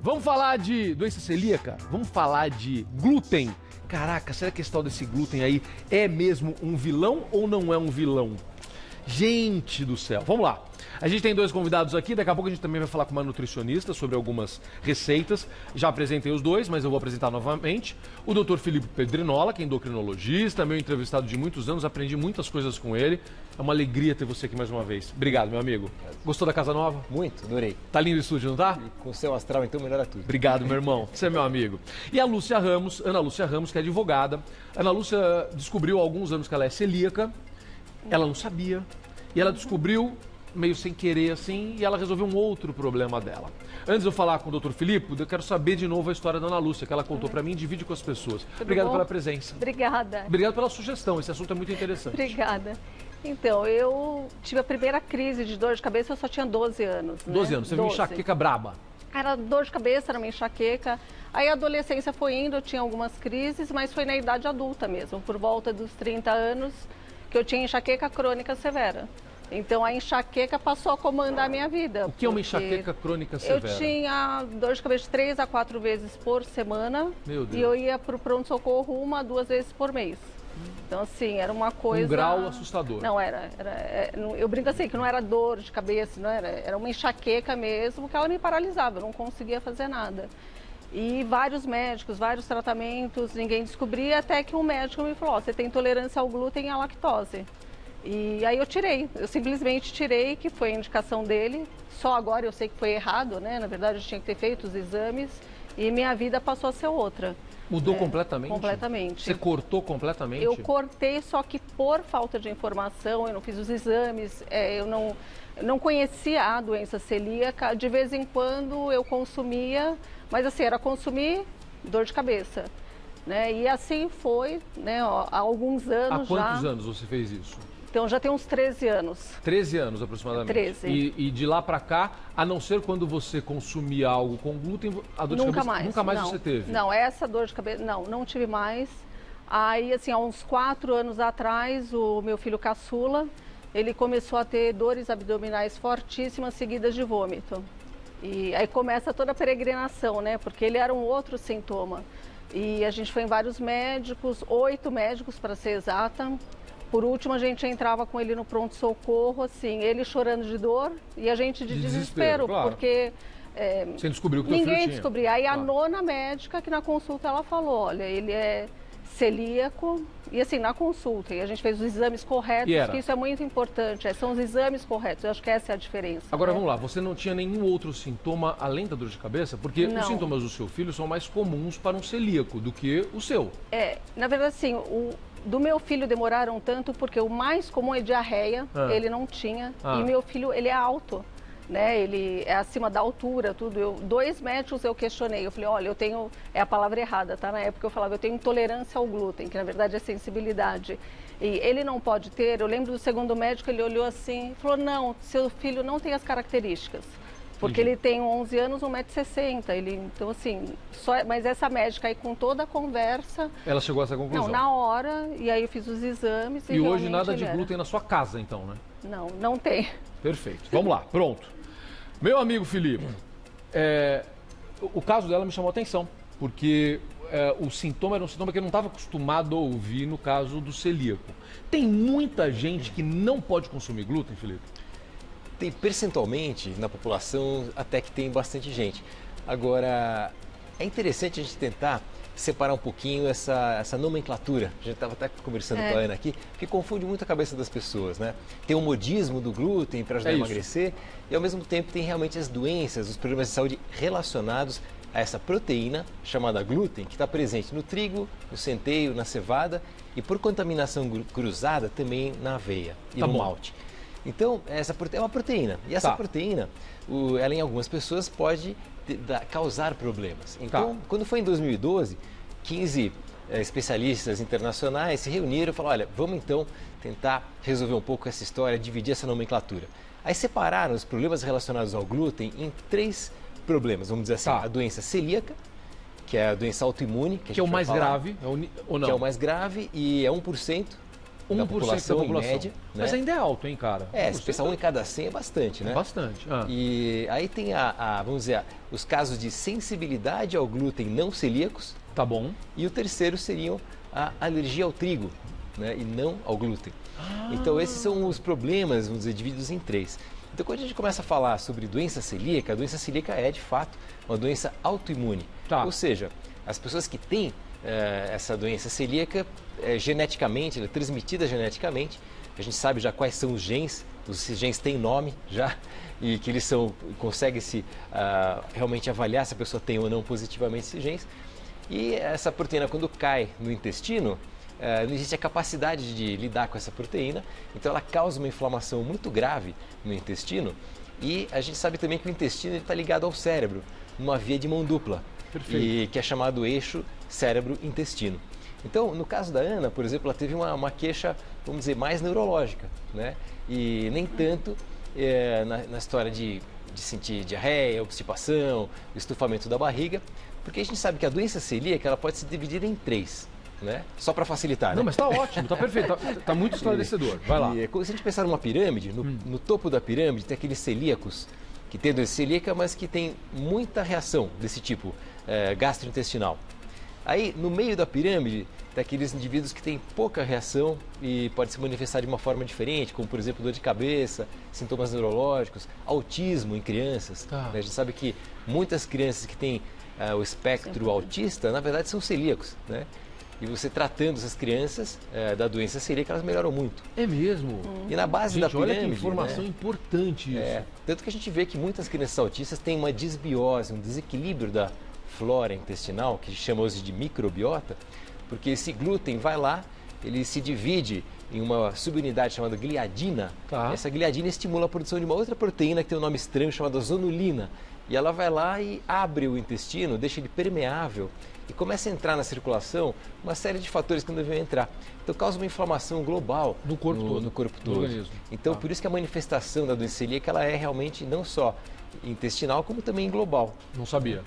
Vamos falar de doença celíaca? Vamos falar de glúten? Caraca, será que esse tal desse glúten aí é mesmo um vilão ou não é um vilão? Gente do céu, vamos lá. A gente tem dois convidados aqui, daqui a pouco a gente também vai falar com uma nutricionista sobre algumas receitas. Já apresentei os dois, mas eu vou apresentar novamente. O Dr. Filipe Pedrinola, que é endocrinologista, meu entrevistado de muitos anos, aprendi muitas coisas com ele. É uma alegria ter você aqui mais uma vez. Obrigado, meu amigo. Gostou da casa nova? Muito, adorei. Tá lindo o estúdio, não tá? E com o seu astral, então, melhora tudo. Obrigado, meu irmão. Você é meu amigo. E a Lúcia Ramos, Ana Lúcia Ramos, que é advogada. Ana Lúcia descobriu há alguns anos que ela é celíaca. Ela não sabia. E ela descobriu meio sem querer, assim, e ela resolveu um outro problema dela. Antes de eu falar com o Dr. Filipe, eu quero saber de novo a história da Ana Lúcia, que ela contou pra mim, divide com as pessoas. Obrigado pela presença. Obrigada. Obrigado pela sugestão, esse assunto é muito interessante. Obrigada. Então, eu tive a primeira crise de dor de cabeça, eu só tinha 12 anos. 12 anos, você viu enxaqueca braba. Era dor de cabeça, era uma enxaqueca. Aí a adolescência foi indo, eu tinha algumas crises, mas foi na idade adulta mesmo, por volta dos 30 anos, que eu tinha enxaqueca crônica severa. Então a enxaqueca passou a comandar a minha vida. O que é uma enxaqueca crônica severa? Eu tinha dor de cabeça 3 a 4 vezes por semana. Meu Deus. E eu ia para o pronto-socorro 1 a 2 vezes por mês. Então, assim, era uma coisa... Um grau assustador. Não, eu brinco assim, que não era dor de cabeça, não era uma enxaqueca mesmo, que ela me paralisava, eu não conseguia fazer nada. E vários médicos, vários tratamentos, ninguém descobria, até que um médico me falou, você tem intolerância ao glúten e à lactose. E aí eu simplesmente tirei, que foi a indicação dele. Só agora eu sei que foi errado, né? Na verdade eu tinha que ter feito os exames e minha vida passou a ser outra. Mudou completamente? Completamente. Você cortou completamente? Eu cortei, só que por falta de informação, eu não fiz os exames, eu não conhecia a doença celíaca. De vez em quando eu consumia, mas assim, era consumir dor de cabeça. Né? E assim foi, né? Há alguns anos já. Há quantos anos você fez isso? Então já tem uns 13 anos. 13 anos aproximadamente. 13. E de lá pra cá, a não ser quando você consumia algo com glúten, a dor de cabeça nunca mais não, você teve? Não, essa dor de cabeça, não tive mais. Aí, assim, há uns 4 anos atrás, o meu filho caçula, ele começou a ter dores abdominais fortíssimas seguidas de vômito. E aí começa toda a peregrinação, né? Porque ele era um outro sintoma. E a gente foi em vários médicos, 8 médicos para ser exata. Por último, a gente entrava com ele no pronto-socorro, assim, ele chorando de dor e a gente de desespero, claro. Porque você descobriu que teu filho ninguém tinha. descobriu. Aí claro. A nona médica, que na consulta ela falou, olha, ele é celíaco, e assim, na consulta, e a gente fez os exames corretos, que isso é muito importante, são os exames corretos, eu acho que essa é a diferença. Agora, né? vamos lá, você não tinha nenhum outro sintoma além da dor de cabeça? Porque Não. os sintomas do seu filho são mais comuns para um celíaco do que o seu. Na verdade, assim, do meu filho demoraram tanto porque o mais comum é diarreia, ele não tinha, e meu filho, ele é alto. Né, ele é acima da altura, tudo. 2 médicos eu questionei, eu falei, olha, eu tenho, é a palavra errada, tá? Na época eu falava, eu tenho intolerância ao glúten, que na verdade é sensibilidade. E ele não pode ter, eu lembro do segundo médico, ele olhou assim e falou, não, seu filho não tem as características. Porque ele tem 11 anos, 1,60 m. Então, assim, mas essa médica aí, com toda a conversa... Ela chegou a essa conclusão? Não, na hora, e aí eu fiz os exames e hoje nada de glúten na sua casa, então, né? Não tem. Perfeito. Vamos lá, pronto. Meu amigo Filipe, o caso dela me chamou a atenção, porque o sintoma era um sintoma que eu não estava acostumado a ouvir no caso do celíaco. Tem muita gente que não pode consumir glúten, Filipe? Tem percentualmente na população até que tem bastante gente. Agora, é interessante a gente tentar separar um pouquinho essa nomenclatura. A gente estava até conversando com a Ana aqui, que confunde muito a cabeça das pessoas, né? Tem o modismo do glúten para ajudar a emagrecer e ao mesmo tempo tem realmente as doenças, os problemas de saúde relacionados a essa proteína chamada glúten, que está presente no trigo, no centeio, na cevada e por contaminação cruzada também na aveia e no malte. Então, essa é uma proteína. E essa proteína, ela em algumas pessoas pode causar problemas. Então, quando foi em 2012, 15 especialistas internacionais se reuniram e falaram, olha, vamos então tentar resolver um pouco essa história, dividir essa nomenclatura. Aí separaram os problemas relacionados ao glúten em 3 problemas, vamos dizer assim, a doença celíaca, que é a doença autoimune, que é o mais grave, ou não? Que é o mais grave e é 1%. da população, em média. Mas ainda é alto, hein, cara? Se pensar 1 em cada 100 é bastante, né? É bastante. E aí tem vamos dizer, os casos de sensibilidade ao glúten não celíacos. Tá bom. E o terceiro seriam a alergia ao trigo, né? E não ao glúten. Então esses são os problemas, vamos dizer, divididos em 3. Então quando a gente começa a falar sobre doença celíaca, a doença celíaca é de fato uma doença autoimune. Ou seja, as pessoas que têm essa doença celíaca, geneticamente, ela é transmitida geneticamente. A gente sabe já quais são os genes genes têm nome já, e que eles consegue-se realmente avaliar se a pessoa tem ou não positivamente esses genes. E essa proteína, quando cai no intestino, não existe a capacidade de lidar com essa proteína, então ela causa uma inflamação muito grave no intestino. E a gente sabe também que o intestino está ligado ao cérebro, numa via de mão dupla, e que é chamado eixo cérebro-intestino. Então, no caso da Ana, por exemplo, ela teve uma queixa, vamos dizer, mais neurológica, né? E nem tanto na história de sentir diarreia, obstipação, estufamento da barriga, porque a gente sabe que a doença celíaca ela pode ser dividida em 3. Né? Só para facilitar, né? Não, mas está ótimo, está perfeito, está muito esclarecedor. Vai lá. Se a gente pensar numa pirâmide, no topo da pirâmide tem aqueles celíacos, que tem doença celíaca, mas que tem muita reação desse tipo, gastrointestinal. Aí, no meio da pirâmide, tem aqueles indivíduos que têm pouca reação e pode se manifestar de uma forma diferente, como, por exemplo, dor de cabeça, sintomas neurológicos, autismo em crianças. Né? A gente sabe que muitas crianças que têm o espectro autista, na verdade, são celíacos, né? E você tratando essas crianças da doença celíaca, elas melhoram muito. É mesmo? E na base da pirâmide... Olha que informação importante isso. Tanto que a gente vê que muitas crianças autistas têm uma desbiose, um desequilíbrio da flora intestinal, que chamamos de microbiota, porque esse glúten vai lá, ele se divide em uma subunidade chamada gliadina. Essa gliadina estimula a produção de uma outra proteína que tem um nome estranho chamada zonulina. E ela vai lá e abre o intestino, deixa ele permeável e começa a entrar na circulação uma série de fatores que não devem entrar. Então causa uma inflamação global no corpo todo. Então por isso que a manifestação da doença celíaca ela é realmente não só intestinal, como também global. Não sabia.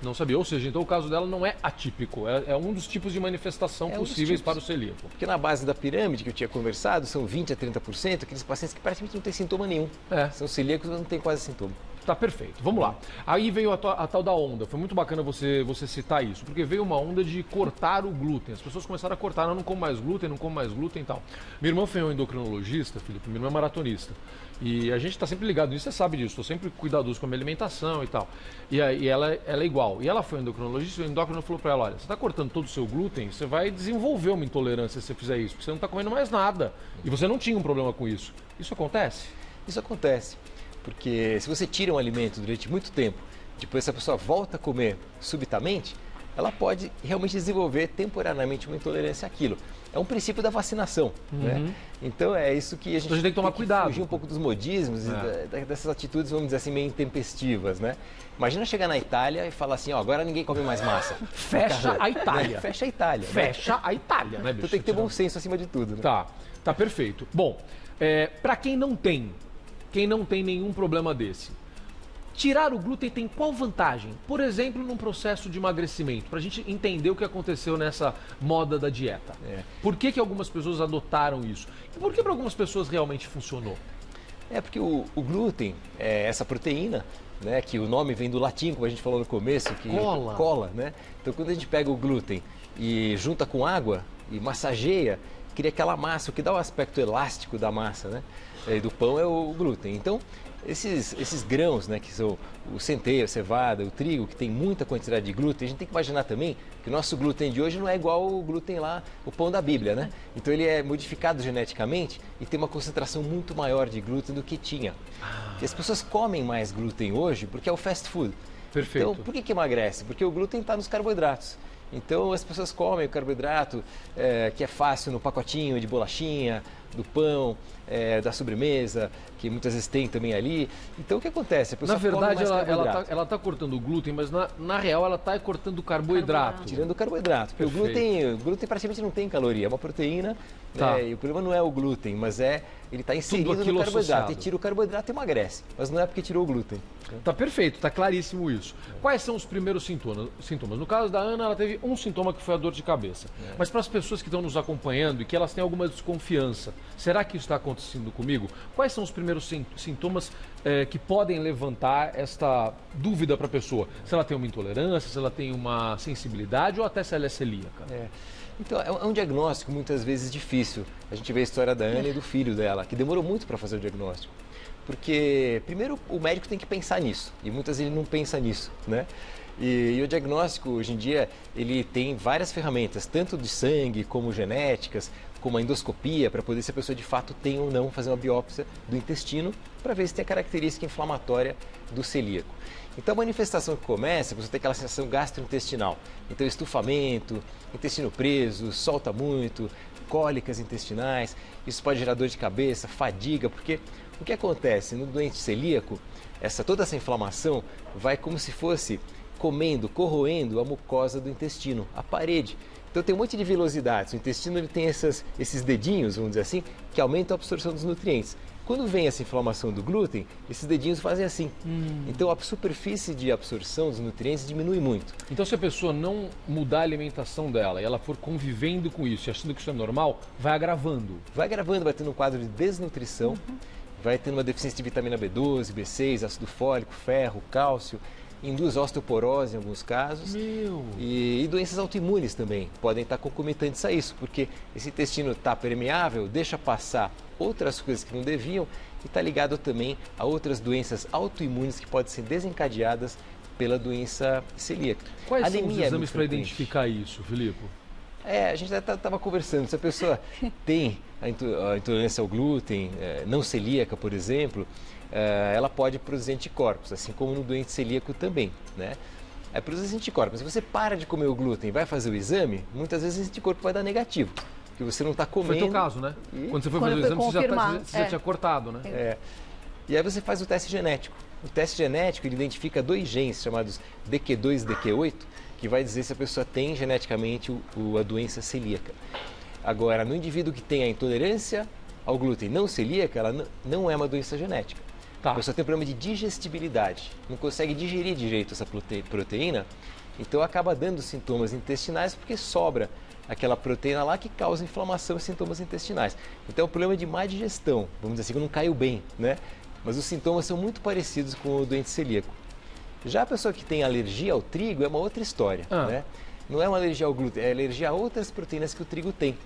Não sabia. Ou seja, então o caso dela não é atípico, é um dos tipos de manifestação possíveis para o celíaco. Porque na base da pirâmide que eu tinha conversado, são 20% a 30% aqueles pacientes que praticamente não têm sintoma nenhum. São celíacos, mas não têm quase sintoma. Tá perfeito, vamos lá. Aí veio a tal da onda, foi muito bacana você citar isso, porque veio uma onda de cortar o glúten. As pessoas começaram a cortar, não como mais glúten, não como mais glúten e tal. Minha irmã foi um endocrinologista, Felipe, minha irmã é maratonista. E a gente está sempre ligado nisso, você sabe disso, estou sempre cuidadoso com a minha alimentação e tal. E ela é igual. E ela foi endocrinologista e o endócrino falou para ela, olha, você está cortando todo o seu glúten, você vai desenvolver uma intolerância se você fizer isso, porque você não está comendo mais nada. E você não tinha um problema com isso. Isso acontece? Isso acontece. Porque se você tira um alimento durante muito tempo, depois essa pessoa volta a comer subitamente, ela pode realmente desenvolver temporariamente uma intolerância àquilo. É um princípio da vacinação, né? Então é isso que a gente tem que tomar cuidado. Fugir um pouco dos modismos e dessas atitudes, vamos dizer assim, meio intempestivas, né? Imagina chegar na Itália e falar assim, ó, agora ninguém come mais massa. Fecha a Itália. Fecha a Itália. Fecha a Itália, né, bicho? Então tem que ter bom senso acima de tudo, né? Tá perfeito. Bom, para quem não tem nenhum problema desse, tirar o glúten tem qual vantagem? Por exemplo, num processo de emagrecimento, para a gente entender o que aconteceu nessa moda da dieta. Por que algumas pessoas adotaram isso? E por que para algumas pessoas realmente funcionou? Porque o glúten é essa proteína, né, que o nome vem do latim, como a gente falou no começo, que cola, né? Então quando a gente pega o glúten e junta com água e massageia, cria aquela massa, o que dá o aspecto elástico da massa, né? Do pão é o glúten. Então, esses grãos, né, que são o centeio, a cevada, o trigo, que tem muita quantidade de glúten, a gente tem que imaginar também que o nosso glúten de hoje não é igual ao glúten lá, o pão da Bíblia, né? Então ele é modificado geneticamente e tem uma concentração muito maior de glúten do que tinha. E as pessoas comem mais glúten hoje porque é o fast food. Perfeito. Então, por que emagrece? Porque o glúten está nos carboidratos. Então as pessoas comem o carboidrato que é fácil no pacotinho de bolachinha do pão, da sobremesa, que muitas vezes tem também ali. Então o que acontece? A pessoa na verdade, come mais ela tá cortando o glúten, mas na real ela está cortando o carboidrato. Tirando o carboidrato. Porque o glúten praticamente não tem caloria, é uma proteína. Tá. E o problema não é o glúten, mas ele está inserido no carboidrato. Associado. E tira o carboidrato e emagrece. Mas não é porque tirou o glúten. Tá perfeito, tá claríssimo isso. Quais são os primeiros sintomas? No caso da Ana, ela teve um sintoma que foi a dor de cabeça. Mas para as pessoas que estão nos acompanhando e que elas têm alguma desconfiança, será que isso está acontecendo comigo? Quais são os primeiros sintomas que podem levantar esta dúvida para a pessoa? Se ela tem uma intolerância, se ela tem uma sensibilidade ou até se ela é celíaca? Então, é um diagnóstico muitas vezes difícil. A gente vê a história da Ana e do filho dela, que demorou muito para fazer o diagnóstico. Porque, primeiro, o médico tem que pensar nisso, e muitas vezes ele não pensa nisso, né? E o diagnóstico, hoje em dia, ele tem várias ferramentas, tanto de sangue, como genéticas, como a endoscopia, para poder, se a pessoa de fato tem ou não, fazer uma biópsia do intestino, para ver se tem a característica inflamatória do celíaco. Então, a manifestação que começa, você tem aquela sensação gastrointestinal. Então, estufamento, intestino preso, solta muito, cólicas intestinais, isso pode gerar dor de cabeça, fadiga, porque o que acontece no doente celíaco, toda essa inflamação vai como se fosse corroendo a mucosa do intestino, a parede. Então tem um monte de vilosidades. O intestino ele tem esses dedinhos, vamos dizer assim, que aumentam a absorção dos nutrientes. Quando vem essa inflamação do glúten, esses dedinhos fazem assim. Então a superfície de absorção dos nutrientes diminui muito. Então se a pessoa não mudar a alimentação dela e ela for convivendo com isso e achando que isso é normal, vai agravando. Vai agravando, vai tendo um quadro de desnutrição, vai tendo uma deficiência de vitamina B12, B6, ácido fólico, ferro, cálcio, induz osteoporose em alguns casos. E doenças autoimunes também podem estar concomitantes a isso, porque esse intestino está permeável, deixa passar outras coisas que não deviam e está ligado também a outras doenças autoimunes que podem ser desencadeadas pela doença celíaca. Quais são os exames para identificar isso, Filipe? A gente estava conversando, se a pessoa tem a intolerância ao glúten, não celíaca, por exemplo, ela pode produzir anticorpos, assim como no doente celíaco também, né? Produzir anticorpos. Se você para de comer o glúten e vai fazer o exame, muitas vezes esse anticorpo vai dar negativo, porque você não está comendo. Foi o teu caso, né? Quando você foi fazer o exame, você já tinha cortado, né? E aí você faz o teste genético. O teste genético ele identifica 2 genes chamados DQ2 e DQ8, que vai dizer se a pessoa tem geneticamente a doença celíaca. Agora, no indivíduo que tem a intolerância ao glúten não celíaca, ela não é uma doença genética. A pessoa tem um problema de digestibilidade, não consegue digerir direito essa proteína, então acaba dando sintomas intestinais porque sobra aquela proteína lá que causa inflamação e sintomas intestinais. Então é um problema de má digestão, vamos dizer assim, que não caiu bem, né? Mas os sintomas são muito parecidos com o doente celíaco. Já a pessoa que tem alergia ao trigo é uma outra história, né? Não é uma alergia ao glúten, é alergia a outras proteínas que o trigo tem.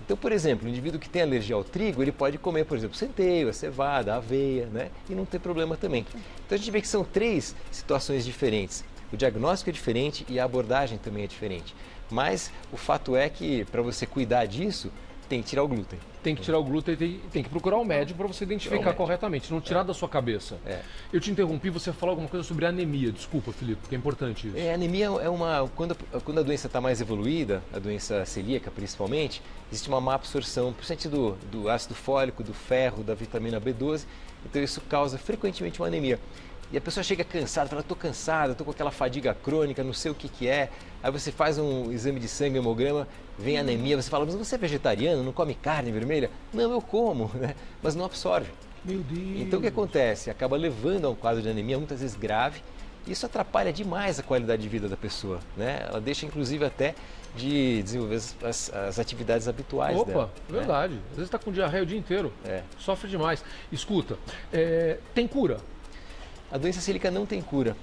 Então, por exemplo, o indivíduo que tem alergia ao trigo, ele pode comer, por exemplo, centeio, a cevada, a aveia, né? E não ter problema também. Então a gente vê que são 3 situações diferentes. O diagnóstico é diferente e a abordagem também é diferente. Mas o fato é que para você cuidar disso, tem que tirar o glúten. Tem que tirar o glúten e tem que procurar o médico para você identificar corretamente, não tirar da sua cabeça. Eu te interrompi, você falou alguma coisa sobre anemia. Desculpa, Filipe, porque é importante isso. A anemia é quando a doença está mais evoluída, a doença celíaca principalmente, existe uma má absorção, principalmente do ácido fólico, do ferro, da vitamina B12, então isso causa frequentemente uma anemia. E a pessoa chega cansada, fala, estou cansada, estou com aquela fadiga crônica, não sei o que é. Aí você faz um exame de sangue, hemograma, vem anemia, você fala, mas você é vegetariano, não come carne vermelha? Não, eu como, né? Mas não absorve. Meu Deus! Então o que acontece? Acaba levando a um quadro de anemia, muitas vezes grave, e isso atrapalha demais a qualidade de vida da pessoa, né? Ela deixa inclusive até de desenvolver as atividades habituais dela. Verdade. Às vezes está com diarreia o dia inteiro, sofre demais. Escuta, tem cura? A doença celíaca não tem cura,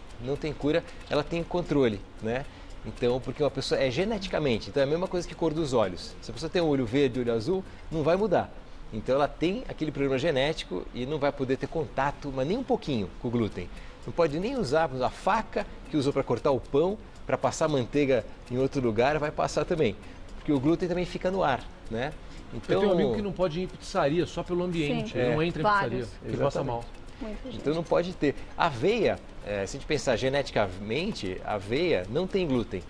ela tem controle, né? Então, porque uma pessoa é geneticamente, então é a mesma coisa que cor dos olhos. Se a pessoa tem um olho verde, olho azul, não vai mudar. Então ela tem aquele problema genético e não vai poder ter contato, mas nem um pouquinho, com o glúten. Não pode nem usar a faca que usou para cortar o pão, para passar manteiga em outro lugar, vai passar também. Porque o glúten também fica no ar, né? Então, eu tenho um amigo que não pode ir em pizzaria só pelo ambiente, ele não entra em pizzaria, ele passa mal. Então não pode ter. Aveia, se a gente pensar geneticamente, aveia não tem glúten.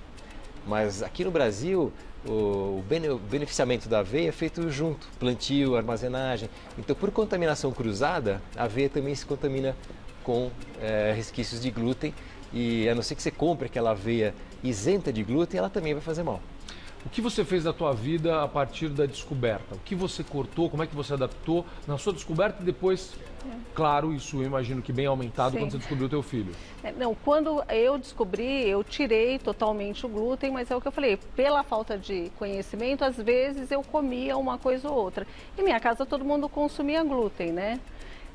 Mas aqui no Brasil, o beneficiamento da aveia é feito junto, plantio, armazenagem. Então, por contaminação cruzada, a aveia também se contamina com resquícios de glúten e a não ser que você compre aquela aveia isenta de glúten, ela também vai fazer mal. O que você fez da tua vida a partir da descoberta? O que você cortou? Como é que você adaptou na sua descoberta e depois, claro, isso eu imagino que bem aumentado quando você descobriu o teu filho? Não, quando eu descobri, eu tirei totalmente o glúten, mas é o que eu falei, pela falta de conhecimento, às vezes eu comia uma coisa ou outra. Em minha casa todo mundo consumia glúten, né?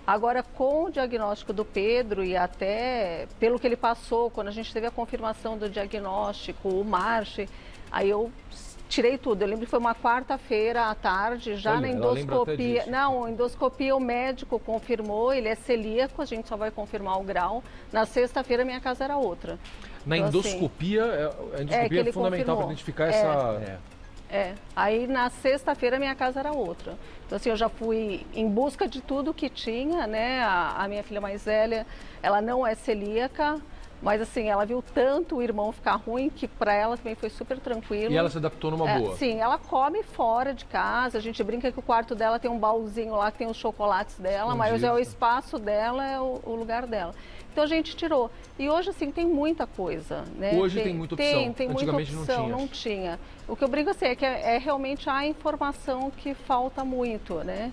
Agora, com o diagnóstico do Pedro e até pelo que ele passou, quando a gente teve a confirmação do diagnóstico, o Marche, aí eu tirei tudo. Eu lembro que foi uma quarta-feira à tarde, já na endoscopia. Não, endoscopia o médico confirmou, ele é celíaco, a gente só vai confirmar o grau. Na sexta-feira minha casa era outra. Na então, endoscopia, a endoscopia é fundamental para identificar essa... Aí na sexta-feira minha casa era outra. Então assim, eu já fui em busca de tudo que tinha, né? A minha filha mais velha, ela não é celíaca, mas assim, ela viu tanto o irmão ficar ruim que para ela também foi super tranquilo. E ela se adaptou numa boa? Sim, ela come fora de casa, a gente brinca que o quarto dela tem um baúzinho lá que tem os chocolates dela, mas é o espaço dela, é o lugar dela. Então a gente tirou. E hoje, assim, tem muita coisa, né? Hoje tem muita opção. Tem muita opção, não tinha. O que eu brinco assim é que é realmente a informação que falta muito, né?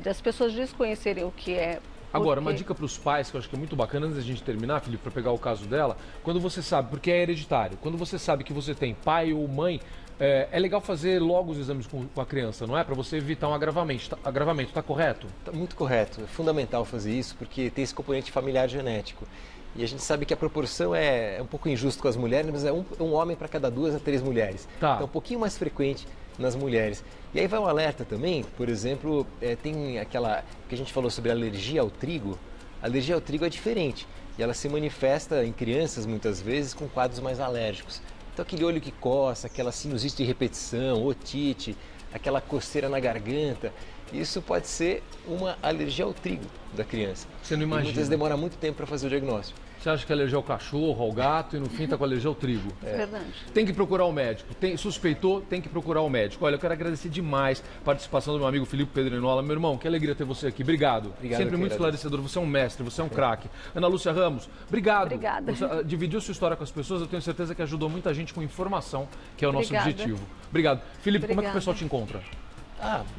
Das pessoas desconhecerem o que é. Agora, uma dica para os pais, que eu acho que é muito bacana, antes da gente terminar, Felipe, para pegar o caso dela, quando você sabe, porque é hereditário, quando você sabe que você tem pai ou mãe, é legal fazer logo os exames com a criança, não é? Para você evitar um agravamento. Agravamento, está correto? Tá muito correto. É fundamental fazer isso, porque tem esse componente familiar genético. E a gente sabe que a proporção é um pouco injusta com as mulheres, mas é um homem para cada 2 a 3 mulheres. Tá. Então, é um pouquinho mais frequente nas mulheres. E aí vai um alerta também, por exemplo, tem aquela que a gente falou sobre alergia ao trigo. A alergia ao trigo é diferente e ela se manifesta em crianças muitas vezes com quadros mais alérgicos. Então aquele olho que coça, aquela sinusite de repetição, otite, aquela coceira na garganta, isso pode ser uma alergia ao trigo da criança. Você não imagina. E muitas vezes demora muito tempo para fazer o diagnóstico. Você acha que é alergia ao cachorro, ao gato e no fim está com alergia ao trigo. É verdade. Tem que procurar o médico. Suspeitou, tem que procurar o médico. Olha, eu quero agradecer demais a participação do meu amigo Felipe Pedrinola. Meu irmão, que alegria ter você aqui. Obrigado. Sempre muito esclarecedor. Você é um mestre, você é um craque. Ana Lúcia Ramos, obrigado. Obrigada. Você dividiu sua história com as pessoas. Eu tenho certeza que ajudou muita gente com informação, que é o nosso objetivo. Obrigado. Felipe, como é que o pessoal te encontra?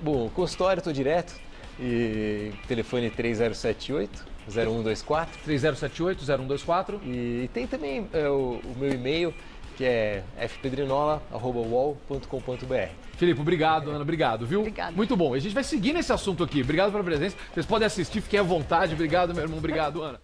Bom, consultório, estou direto. E telefone 3078 0124 3078 0124 e tem também o meu e-mail que é fpedrinola@uol.com.br. Felipe, obrigado, Ana, obrigado, viu? Obrigado. Muito bom. A gente vai seguir nesse assunto aqui. Obrigado pela presença. Vocês podem assistir, fiquem à vontade. Obrigado, meu irmão. Obrigado, Ana.